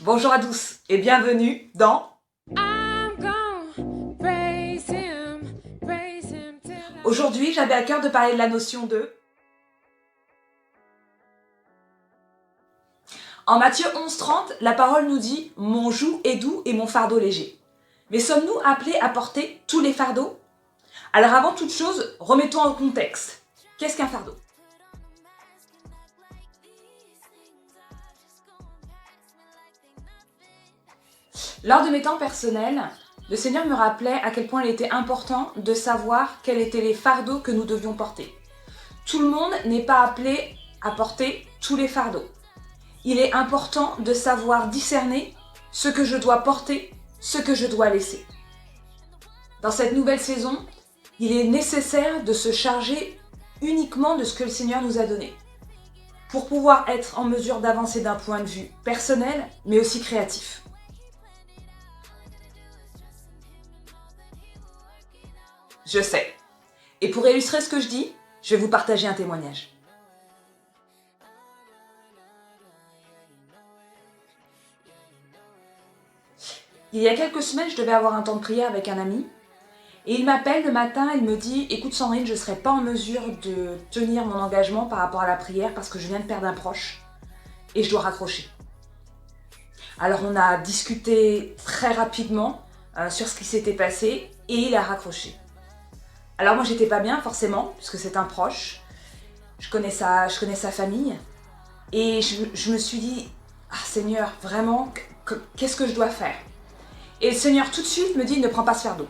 Bonjour à tous et bienvenue dans... Aujourd'hui, j'avais à cœur de parler de la notion de... En Matthieu 11,30, la parole nous dit « Mon joug est doux et mon fardeau léger ». Mais sommes-nous appelés à porter tous les fardeaux? Alors avant toute chose, remettons en contexte. Qu'est-ce qu'un fardeau? Lors de mes temps personnels, le Seigneur me rappelait à quel point il était important de savoir quels étaient les fardeaux que nous devions porter. Tout le monde n'est pas appelé à porter tous les fardeaux. Il est important de savoir discerner ce que je dois porter, ce que je dois laisser. Dans cette nouvelle saison, il est nécessaire de se charger uniquement de ce que le Seigneur nous a donné, pour pouvoir être en mesure d'avancer d'un point de vue personnel, mais aussi créatif. Je sais. Et pour illustrer ce que je dis, je vais vous partager un témoignage. Il y a quelques semaines, je devais avoir un temps de prière avec un ami. Et il m'appelle le matin, il me dit « Écoute Sandrine, je ne serai pas en mesure de tenir mon engagement par rapport à la prière parce que je viens de perdre un proche et je dois raccrocher. » Alors on a discuté très rapidement sur ce qui s'était passé et il a raccroché. Alors moi j'étais pas bien forcément, puisque c'est un proche, je connais sa famille, et je me suis dit « Ah Seigneur, vraiment, qu'est-ce que je dois faire ?» Et le Seigneur tout de suite me dit « Ne prends pas ce fardeau ».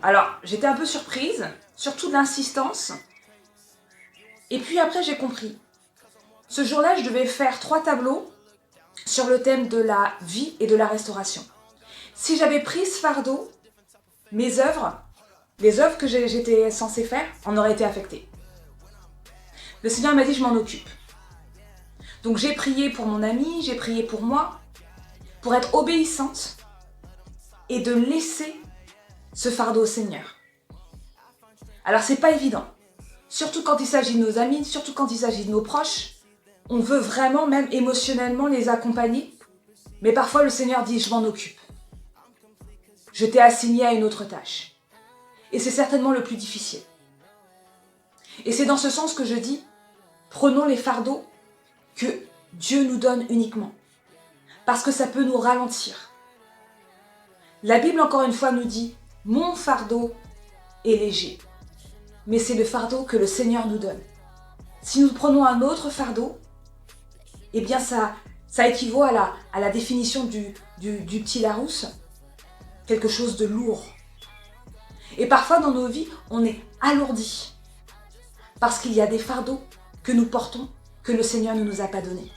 Alors j'étais un peu surprise, surtout de l'insistance, et puis après j'ai compris. Ce jour-là je devais faire 3 tableaux sur le thème de la vie et de la restauration. Si j'avais pris ce fardeau, mes œuvres, les œuvres que j'étais censée faire en auraient été affectées. Le Seigneur m'a dit, je m'en occupe. Donc j'ai prié pour mon ami, j'ai prié pour moi, pour être obéissante et de laisser ce fardeau au Seigneur. Alors c'est pas évident, surtout quand il s'agit de nos amis, surtout quand il s'agit de nos proches. On veut vraiment, même émotionnellement, les accompagner, mais parfois le Seigneur dit, je m'en occupe. Je t'ai assigné à une autre tâche. Et c'est certainement le plus difficile. Et c'est dans ce sens que je dis, prenons les fardeaux que Dieu nous donne uniquement. Parce que ça peut nous ralentir. La Bible, encore une fois, nous dit, mon fardeau est léger. Mais c'est le fardeau que le Seigneur nous donne. Si nous prenons un autre fardeau, eh bien ça équivaut à la définition du petit Larousse, quelque chose de lourd. Et parfois dans nos vies, on est alourdi parce qu'il y a des fardeaux que nous portons que le Seigneur ne nous a pas donnés.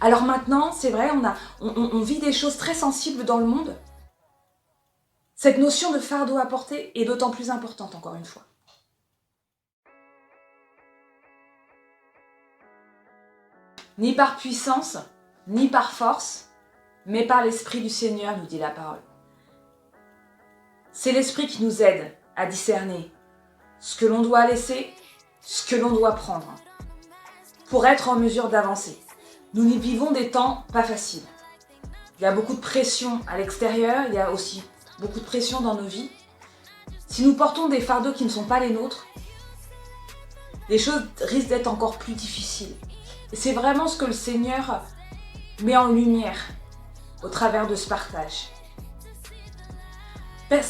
Alors maintenant, c'est vrai, on vit des choses très sensibles dans le monde. Cette notion de fardeau à porter est d'autant plus importante, encore une fois. Ni par puissance, ni par force, mais par l'Esprit du Seigneur, nous dit la parole. C'est l'Esprit qui nous aide à discerner ce que l'on doit laisser, ce que l'on doit prendre, pour être en mesure d'avancer. Nous y vivons des temps pas faciles. Il y a beaucoup de pression à l'extérieur, il y a aussi beaucoup de pression dans nos vies. Si nous portons des fardeaux qui ne sont pas les nôtres, les choses risquent d'être encore plus difficiles. Et c'est vraiment ce que le Seigneur met en lumière au travers de ce partage.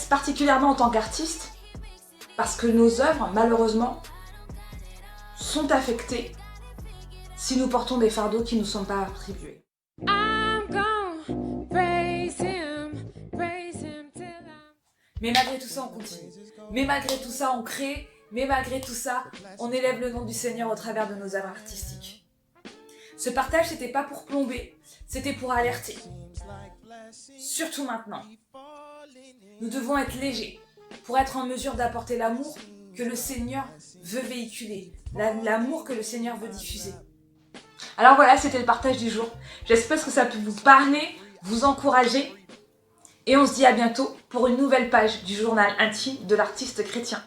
Particulièrement en tant qu'artiste, parce que nos œuvres, malheureusement, sont affectées si nous portons des fardeaux qui ne nous sont pas attribués. Mais malgré tout ça, on continue. Mais malgré tout ça, on crée. Mais malgré tout ça, on élève le nom du Seigneur au travers de nos œuvres artistiques. Ce partage, c'était pas pour plomber, c'était pour alerter. Surtout maintenant. Nous devons être légers pour être en mesure d'apporter l'amour que le Seigneur veut véhiculer, l'amour que le Seigneur veut diffuser. Alors voilà, c'était le partage du jour. J'espère que ça peut vous parler, vous encourager. Et on se dit à bientôt pour une nouvelle page du journal intime de l'artiste chrétien.